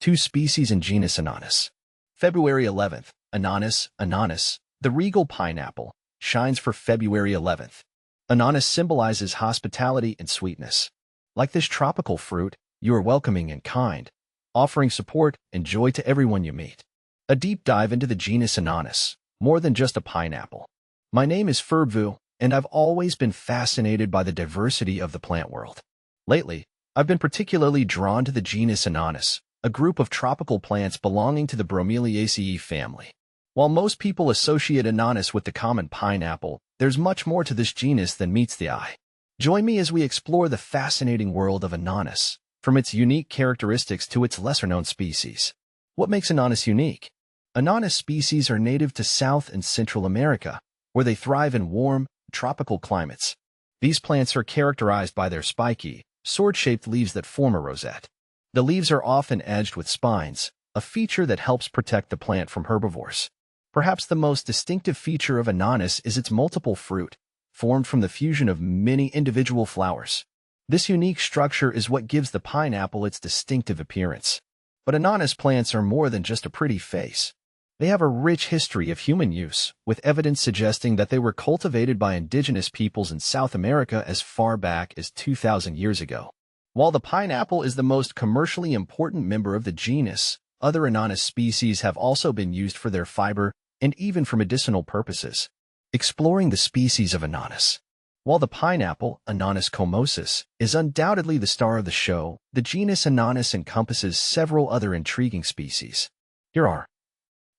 Two species in genus Ananas. February 11th, Ananas, the regal pineapple, shines for February 11th. Ananas symbolizes hospitality and sweetness. Like this tropical fruit, you are welcoming and kind, offering support and joy to everyone you meet. A deep dive into the genus Ananas, more than just a pineapple. My name is Ferbu, and I've always been fascinated by the diversity of the plant world. Lately, I've been particularly drawn to the genus Ananas, a group of tropical plants belonging to the Bromeliaceae family. While most people associate ananas with the common pineapple, there's much more to this genus than meets the eye. Join me as we explore the fascinating world of ananas, from its unique characteristics to its lesser-known species. What makes ananas unique? Ananas species are native to South and Central America, where they thrive in warm, tropical climates. These plants are characterized by their spiky, sword-shaped leaves that form a rosette. The leaves are often edged with spines, a feature that helps protect the plant from herbivores. Perhaps the most distinctive feature of ananas is its multiple fruit, formed from the fusion of many individual flowers. This unique structure is what gives the pineapple its distinctive appearance. But ananas plants are more than just a pretty face. They have a rich history of human use, with evidence suggesting that they were cultivated by indigenous peoples in South America as far back as 2,000 years ago. While the pineapple is the most commercially important member of the genus, other ananas species have also been used for their fiber and even for medicinal purposes. Exploring the species of ananas. While the pineapple, Ananas comosus, is undoubtedly the star of the show, the genus Ananas encompasses several other intriguing species. Here are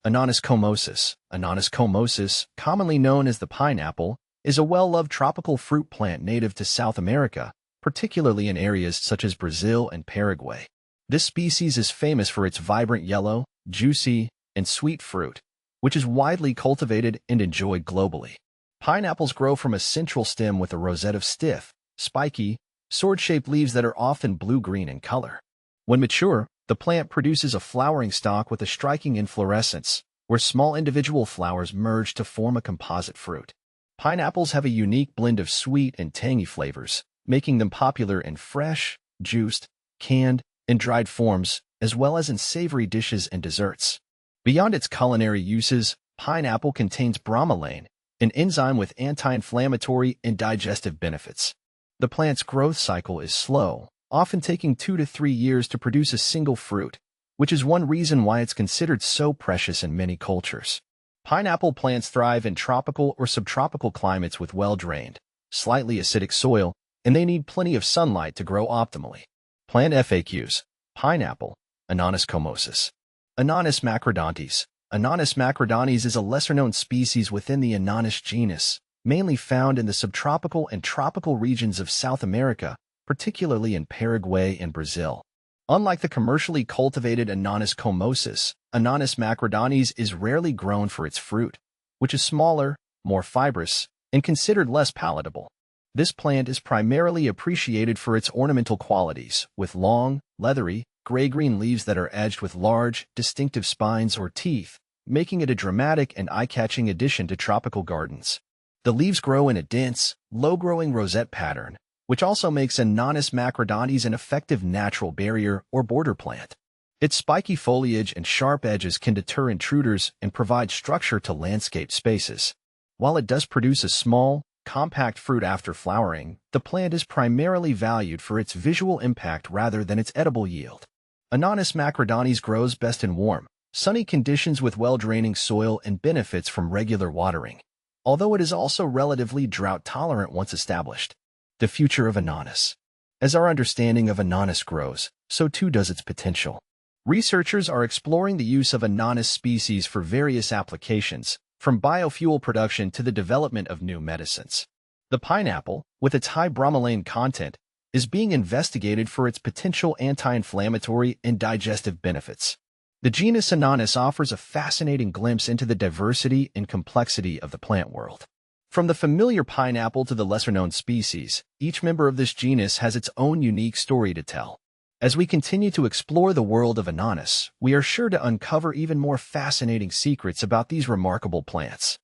Ananas comosus. Ananas comosus, commonly known as the pineapple, is a well-loved tropical fruit plant native to South America, particularly in areas such as Brazil and Paraguay. This species is famous for its vibrant yellow, juicy, and sweet fruit, which is widely cultivated and enjoyed globally. Pineapples grow from a central stem with a rosette of stiff, spiky, sword-shaped leaves that are often blue-green in color. When mature, the plant produces a flowering stalk with a striking inflorescence, where small individual flowers merge to form a composite fruit. Pineapples have a unique blend of sweet and tangy flavors, making them popular in fresh, juiced, canned, and dried forms, as well as in savory dishes and desserts. Beyond its culinary uses, pineapple contains bromelain, an enzyme with anti-inflammatory and digestive benefits. The plant's growth cycle is slow, often taking 2 to 3 years to produce a single fruit, which is one reason why it's considered so precious in many cultures. Pineapple plants thrive in tropical or subtropical climates with well-drained, slightly acidic soil, and they need plenty of sunlight to grow optimally. Plant FAQs. Pineapple, Ananas comosus. Ananas macrodontes. Ananas macrodontes is a lesser-known species within the Ananas genus, mainly found in the subtropical and tropical regions of South America, particularly in Paraguay and Brazil. Unlike the commercially cultivated Ananas comosus, Ananas macrodontes is rarely grown for its fruit, which is smaller, more fibrous, and considered less palatable. This plant is primarily appreciated for its ornamental qualities, with long, leathery, gray-green leaves that are edged with large, distinctive spines or teeth, making it a dramatic and eye-catching addition to tropical gardens. The leaves grow in a dense, low-growing rosette pattern, which also makes Ananas macrodontes an effective natural barrier or border plant. Its spiky foliage and sharp edges can deter intruders and provide structure to landscape spaces. While it does produce a small, compact fruit after flowering, the plant is primarily valued for its visual impact rather than its edible yield. Ananas macrodontes grows best in warm, sunny conditions with well-draining soil and benefits from regular watering, although it is also relatively drought-tolerant once established. The future of ananas. As our understanding of ananas grows, so too does its potential. Researchers are exploring the use of ananas species for various applications, from biofuel production to the development of new medicines. The pineapple, with its high bromelain content, is being investigated for its potential anti-inflammatory and digestive benefits. The genus Ananas offers a fascinating glimpse into the diversity and complexity of the plant world. From the familiar pineapple to the lesser-known species, each member of this genus has its own unique story to tell. As we continue to explore the world of ananas, we are sure to uncover even more fascinating secrets about these remarkable plants.